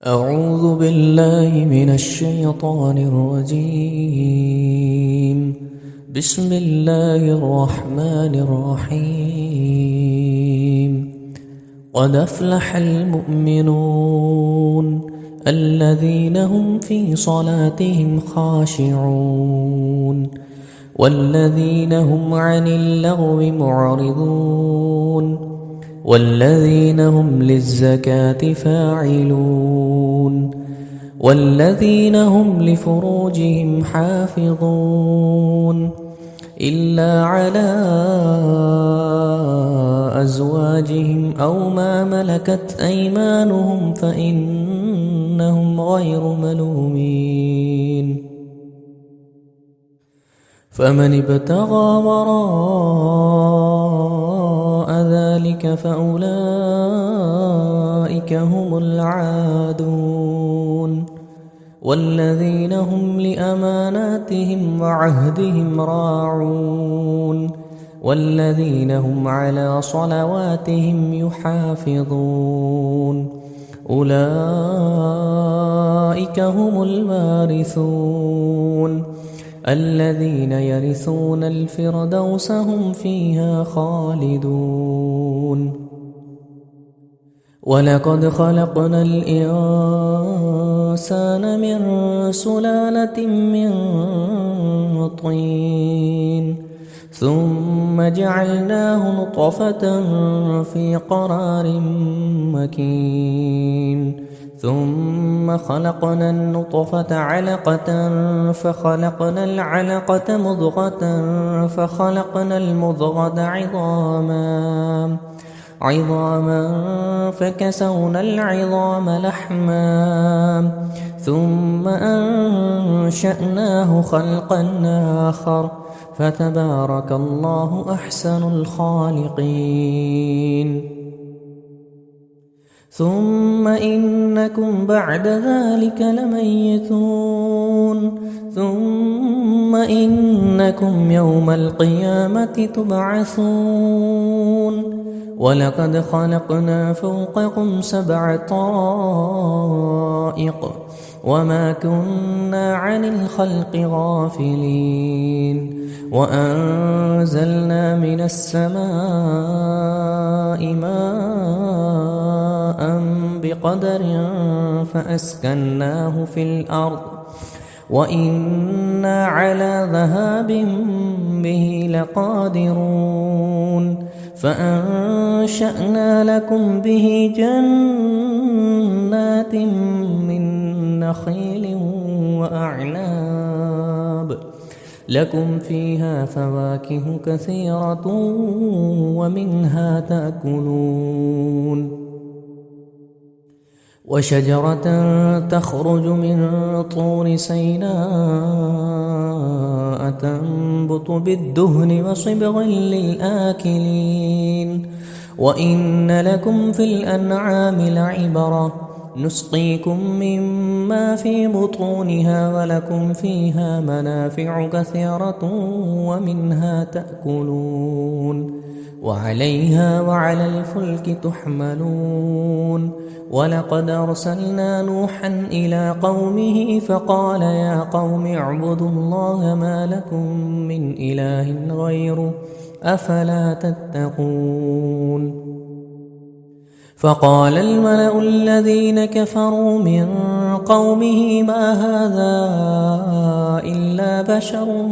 أعوذ بالله من الشيطان الرجيم. بسم الله الرحمن الرحيم. قد أفلح المؤمنون الذين هم في صلاتهم خاشعون والذين هم عن اللغو معرضون والذين هم للزكاة فاعلون والذين هم لفروجهم حافظون إلا على أزواجهم أو ما ملكت أيمانهم فإنهم غير ملومين. فمن ابتغى وراء ذلك فأولئك هم العادون والذين هم لأماناتهم وعهدهم راعون والذين هم على صلواتهم يحافظون أولئك هم الوارثون الذين يرثون الفردوس هم فيها خالدون. ولقد خلقنا الإنسان من سلالة من طين ثم جعلناه نطفة في قرار مكين ثم خلقنا النطفة علقة فخلقنا العلقة مضغة فخلقنا المضغة عظاما فكسونا العظام لحما ثم أنشأناه خلقا آخر فتبارك الله أحسن الخالقين. ثم إنكم بعد ذلك لميتون ثم إنكم يوم القيامة تبعثون. ولقد خلقنا فوقكم 7 طرائق وما كنا عن الخلق غافلين وأنزلنا من السماء ماء بقدر فأسكناه في الأرض وإنا على ذهاب به لقادرون فأنشأنا لكم به جنات من نخيل وأعناب لكم فيها فواكه كثيرة ومنها تأكلون وشجرة تخرج من طور سيناء تنبت بالدهن وصبغا للآكلين وإن لكم في الأنعام لعبرة نسقيكم مما في بطونها ولكم فيها منافع كثيرة ومنها تأكلون وعليها وعلى الفلك تحملون. ولقد أرسلنا نوحا إلى قومه فقال يا قوم اعبدوا الله ما لكم من إله غيره أفلا تتقون. فقال الملأ الذين كفروا من قومه ما هذا إلا بشر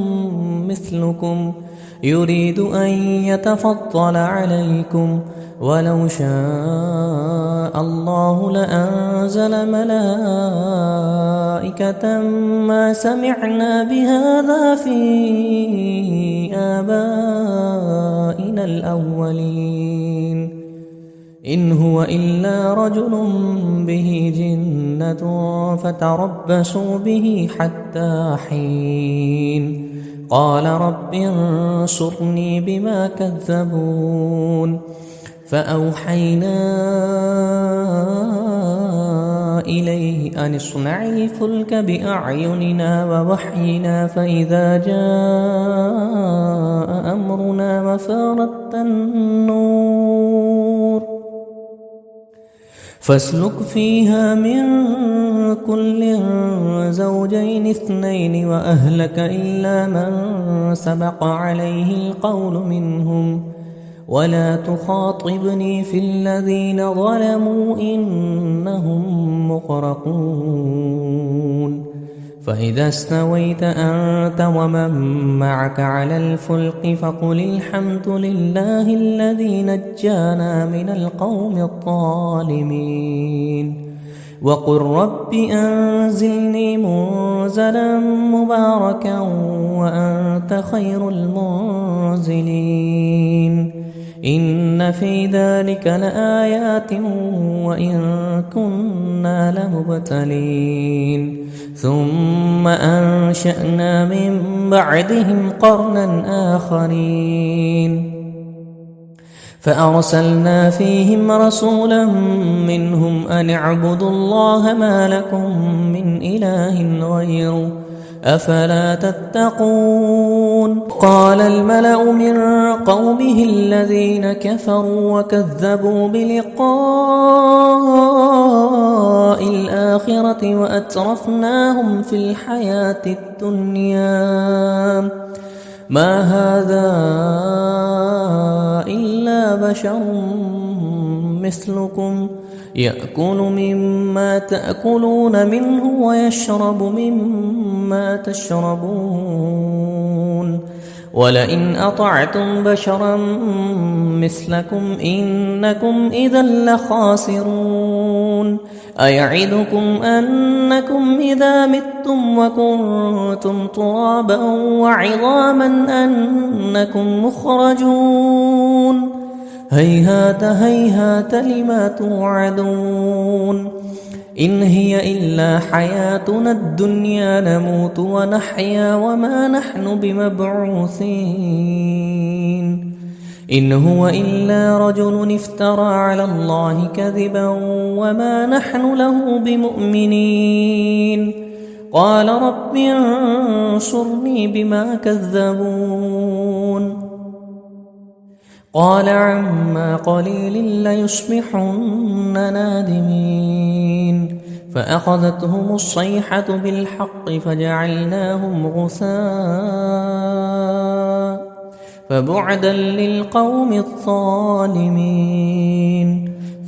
مثلكم يريد أن يتفضل عليكم ولو شاء الله لأنزل ملائكة ما سمعنا بهذا في آبائنا الأولين إن هو إلا رجل به جنة فتربصوا به حتى حين. قال رب انصرني بما كذبون. فأوحينا إليه أن اصنع الفلك بأعيننا ووحينا فإذا جاء أمرنا وفارت النور فاسلك فيها من كل زوجين اثنين وأهلك إلا من سبق عليه القول منهم ولا تخاطبني في الذين ظلموا إنهم مغرقون فإذا استويت أنت ومن معك على الفلك فقل الحمد لله الذي نجانا من القوم الظالمين وقل رب أنزلني منزلا مباركا وأنت خير المنزلين إن في ذلك لآيات وإن كنا لمبتلين ثم أنشأنا من بعدهم قرنا آخرين فأرسلنا فيهم رسولا منهم أن اعبدوا الله ما لكم من إله غيره أفلا تتقون قال الملأ من قومه الذين كفروا وكذبوا بلقاء الآخرة وأترفناهم في الحياة الدنيا ما هذا إلا بشر مثلكم يأكل مما تأكلون منه ويشرب مما تشربون ولئن أطعتم بشرا مثلكم إنكم إذا لخاسرون أيعدكم أنكم إذا متم وكنتم ترابا وعظاما أنكم مخرجون هيهات هيهات لما توعدون إن هي إلا حياتنا الدنيا نموت ونحيا وما نحن بمبعوثين إن هو إلا رجل افترى على الله كذبا وما نحن له بمؤمنين قال رب انصرني بما كذبون قال عما قليل ليصبحن نادمين فأخذتهم الصيحة بالحق فجعلناهم غثاء فبعدا للقوم الظالمين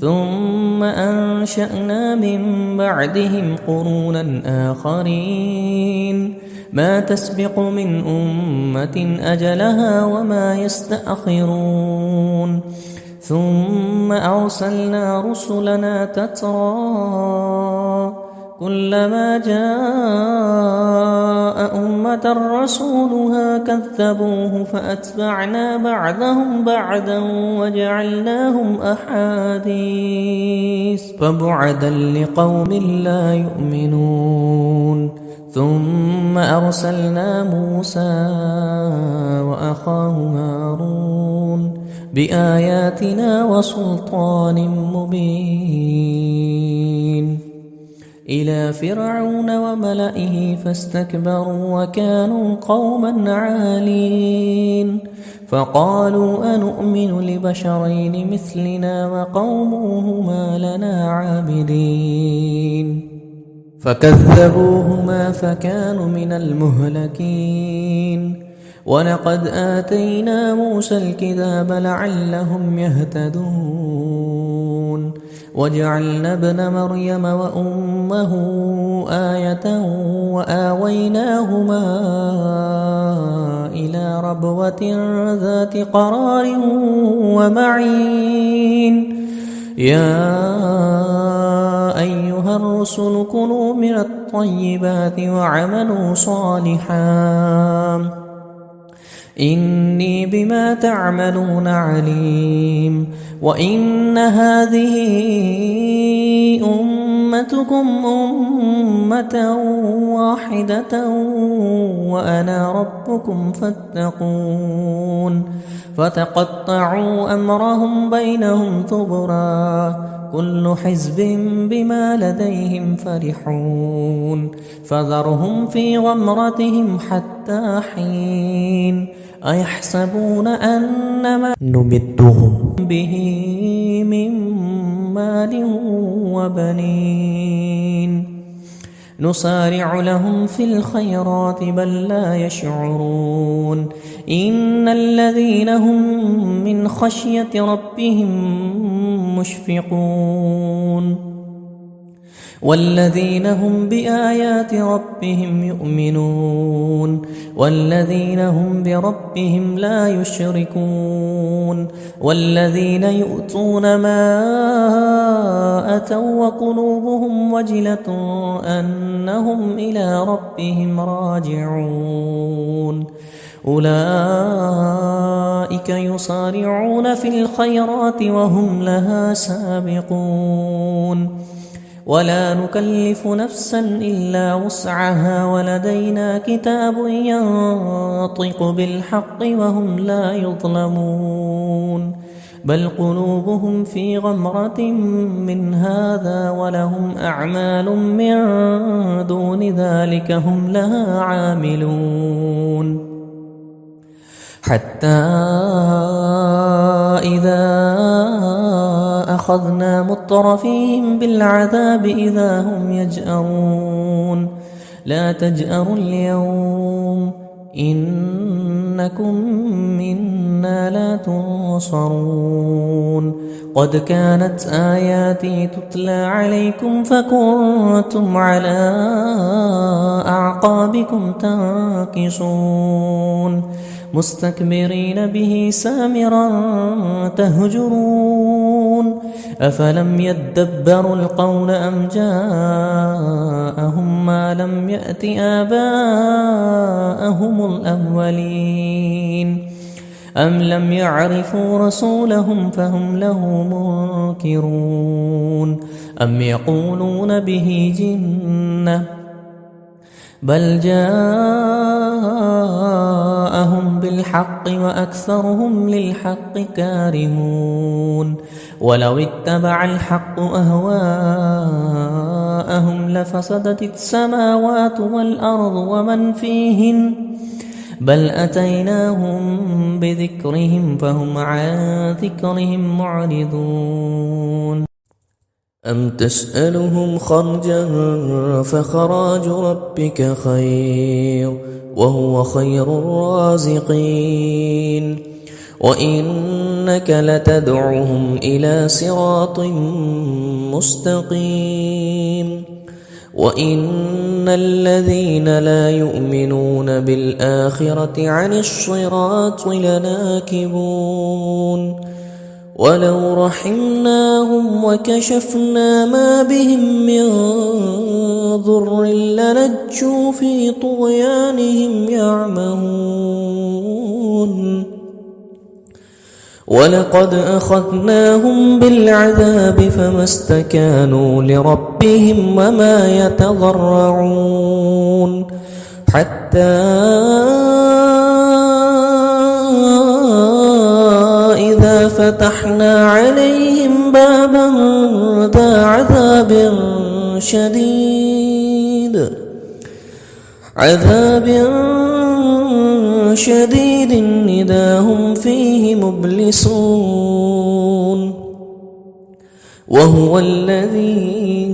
ثم أنشأنا من بعدهم قرونا آخرين ما تسبق من أمة أجلها وما يستأخرون ثم أرسلنا رسلنا تترى كلما جاء أمة رسولها كذبوه فأتبعنا بعضهم بعدا وجعلناهم أحاديث فبعدا لقوم لا يؤمنون ثم أرسلنا موسى وأخاه هارون بآياتنا وسلطان مبين إلى فرعون وملئه فاستكبروا وكانوا قوما عالين فقالوا أنؤمن لبشرين مثلنا وقومهما لنا عابدين فكذبوهما فكانوا من المهلكين ولقد آتينا موسى الكتاب لعلهم يهتدون وجعلنا ابن مريم وأمه آية وآويناهما إلى ربوة ذات قرار ومعين يا أيها الرسل كلوا من الطيبات وعملوا صالحا إني بما تعملون عليم وإن هذه أمتكم أمة واحدة وأنا ربكم فاتقون فتقطعوا أمرهم بينهم ثبرا كل حزب بما لديهم فرحون فذرهم في غمرتهم حتى حين أيحسبون أنما نمدهم به من مال وبنين نسارع لهم في الخيرات بل لا يشعرون إن الذين هم من خشية ربهم مشفقون والذين هم بآيات ربهم يؤمنون والذين هم بربهم لا يشركون والذين يؤتون ما أتوا وقلوبهم وجلة أنهم إلى ربهم راجعون أولئك يصارعون في الخيرات وهم لها سابقون ولا نكلف نفسا إلا وسعها ولدينا كتاب ينطق بالحق وهم لا يظلمون بل قلوبهم في غمرة من هذا ولهم أعمال من دون ذلك هم لها عاملون حتى إذا أخذنا مترفيهم بالعذاب إذا هم يجأرون لا تجأروا اليوم إنكم منا لا تنصرون قد كانت آياتي تتلى عليكم فكنتم على أعقابكم تنكصون مستكبرين به سامرا تهجرون أفلم يدبروا القول أم جاءهم ما لم يأت آباءهم الأولين أم لم يعرفوا رسولهم فهم له منكرون أم يقولون به جنة بل جاءهم بالحق وأكثرهم للحق كارهون ولو اتبع الحق أهواءهم لفسدت السماوات والأرض ومن فيهن بل أتيناهم بذكرهم فهم عن ذكرهم معرضون أم تسألهم خرجا فخراج ربك خير وهو خير الرازقين وإنك لتدعوهم إلى صراط مستقيم وإن الذين لا يؤمنون بالآخرة عن الصراط لناكبون ولو رحمناهم وكشفنا ما بهم من ضر للجوا في طغيانهم يعمهون ولقد أخذناهم بالعذاب فما استكانوا لربهم وما يتضرعون حتى إذا فتحنا عليهم بابا ذا عذاب شديد إذا هم فيه مبلسون وهو الذي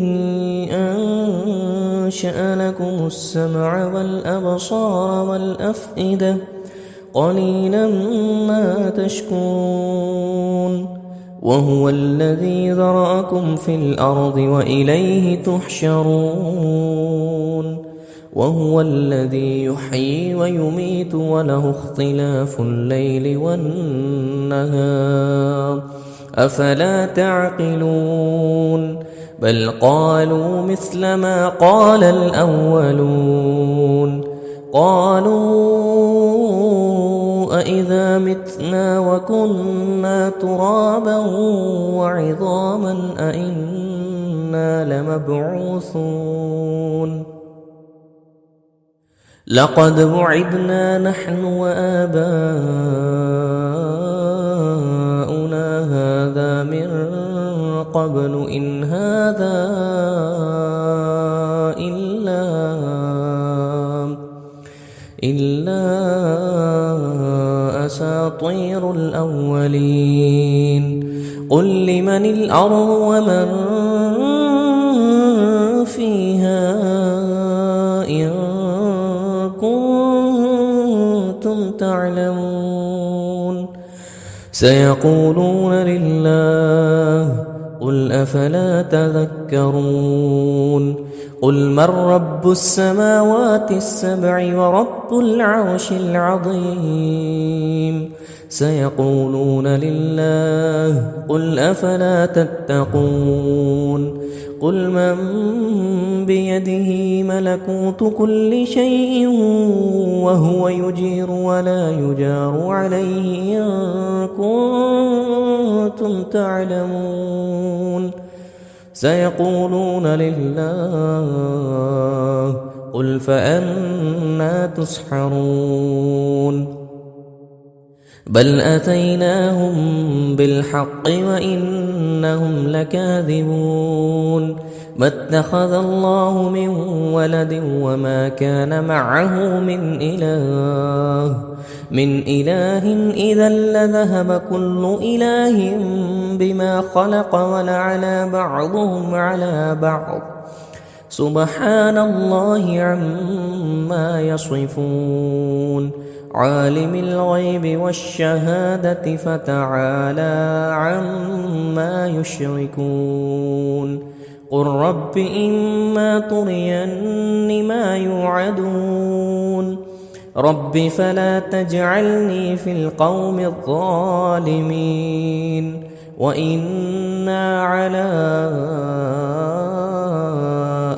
أنشأ لكم السمع والأبصار والأفئدة قليلا ما تشكرون وهو الذي ذرأكم في الأرض وإليه تحشرون وهو الذي يحيي ويميت وله اختلاف الليل والنهار أفلا تعقلون بل قالوا مثل ما قال الأولون قالوا أإذا متنا وكنا ترابا وعظاما أإنا لمبعوثون لقد وعدنا نحن وآباؤنا هذا من قبل إن هذا إلا أساطير الأولين قل لمن الأرض ومن فيها إن كنتم تعلمون سيقولون لله قل أفلا تذكرون قل من رب السماوات السبع ورب العرش العظيم سيقولون لله قل أفلا تتقون قل من بيده ملكوت كل شيء وهو يجير ولا يجار عليه إن كنتم تعلمون سيقولون لله قل فأنى تسحرون بل أتيناهم بالحق وإنهم لكاذبون ما اتخذ الله من ولد وما كان معه من إله إذا لذهب كل إله بما خلق ولعلى بعضهم على بعض سبحان الله عما يصفون عالم الغيب والشهادة فتعالى عما يشركون قل رب إما ترين ما يوعدون رب فلا تجعلني في القوم الظالمين وإنا على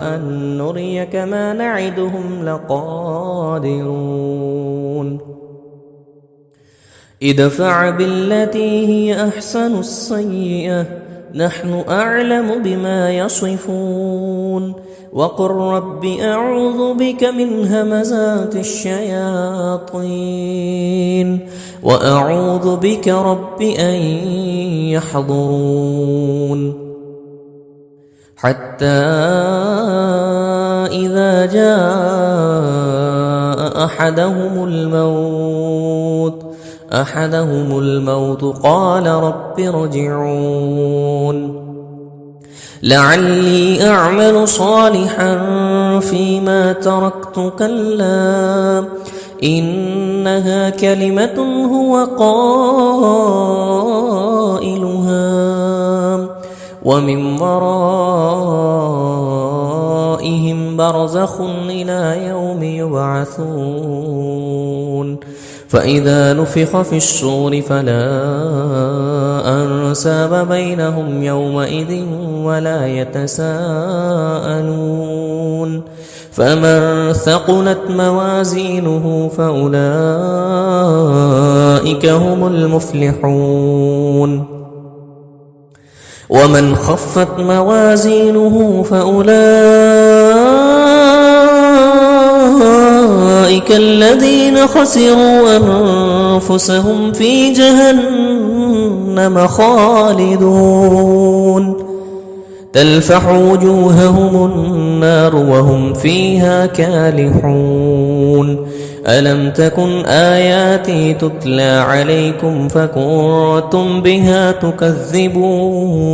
أن نريك ما نعدهم لقادرون ادفع بالتي هي أحسن السيئة نحن أعلم بما يصفون وقل رب أعوذ بك من همزات الشياطين وأعوذ بك رب أن يحضرون حتى إذا جاء أحدهم الموت قال رب ارجعون لعلي أعمل صالحا فيما تركت كلا إنها كلمة هو قائلها ومن ورائهم برزخ إلى يوم يبعثون فإذا نفخ في الصور فلا أنساب بينهم يومئذ ولا يتساءلون فمن ثقلت موازينه فأولئك هم المفلحون ومن خفت موازينه فأولئك الذين خسروا أنفسهم في جهنم خالدون تلفح وجوههم النار وهم فيها كالحون ألم تكن آياتي تتلى عليكم فكنتم بها تكذبون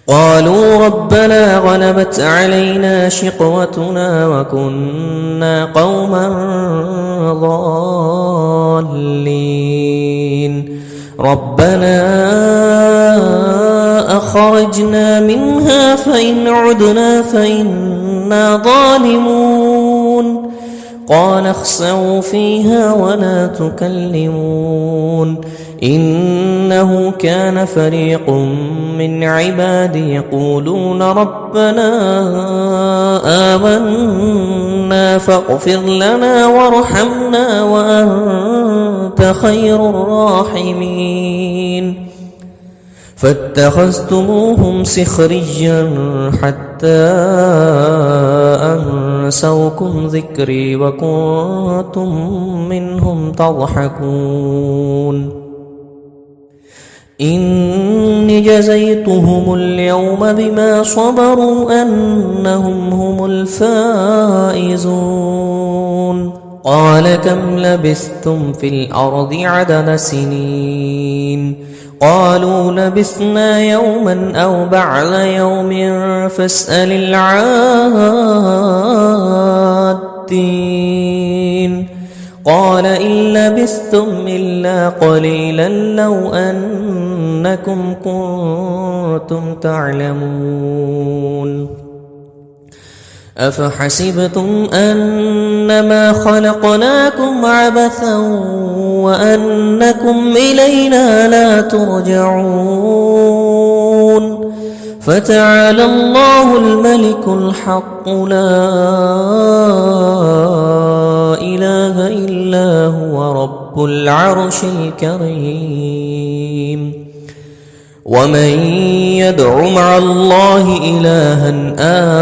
قالوا ربنا غلبت علينا شقوتنا وكنا قوما ضالين ربنا أخرجنا منها فإن عدنا فإنا ظالمون قال اخسئوا فيها ولا تكلمون إنه كان فريق من عبادي يقولون ربنا آمنا فاغفر لنا وارحمنا وأنت خير الراحمين فاتخذتموهم سخريا حتى أنسوكم ذكري وكنتم منهم تضحكون إني جزيتهم اليوم بما صبروا أنهم هم الفائزون قال كم لبثتم في الأرض عدد سنين قالوا لبثنا يوما أو بعض يوم فاسأل العادين قال إن لبثتم إلا قليلا لو أنكم كنتم تعلمون أفحسبتم أنما خلقناكم عبثا وأنكم إلينا لا ترجعون فتعالى الله الملك الحق لا إله إلا هو رب العرش الكريم ومن يدع مع الله إلها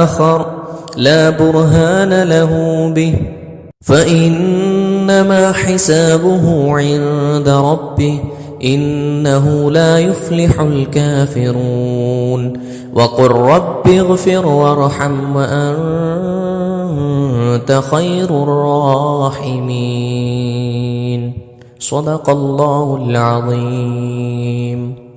آخر لا برهان له به فإنما حسابه عند ربه إنه لا يفلح الكافرون وقل رب اغفر وارحم وأنت خير الراحمين صدق الله العظيم.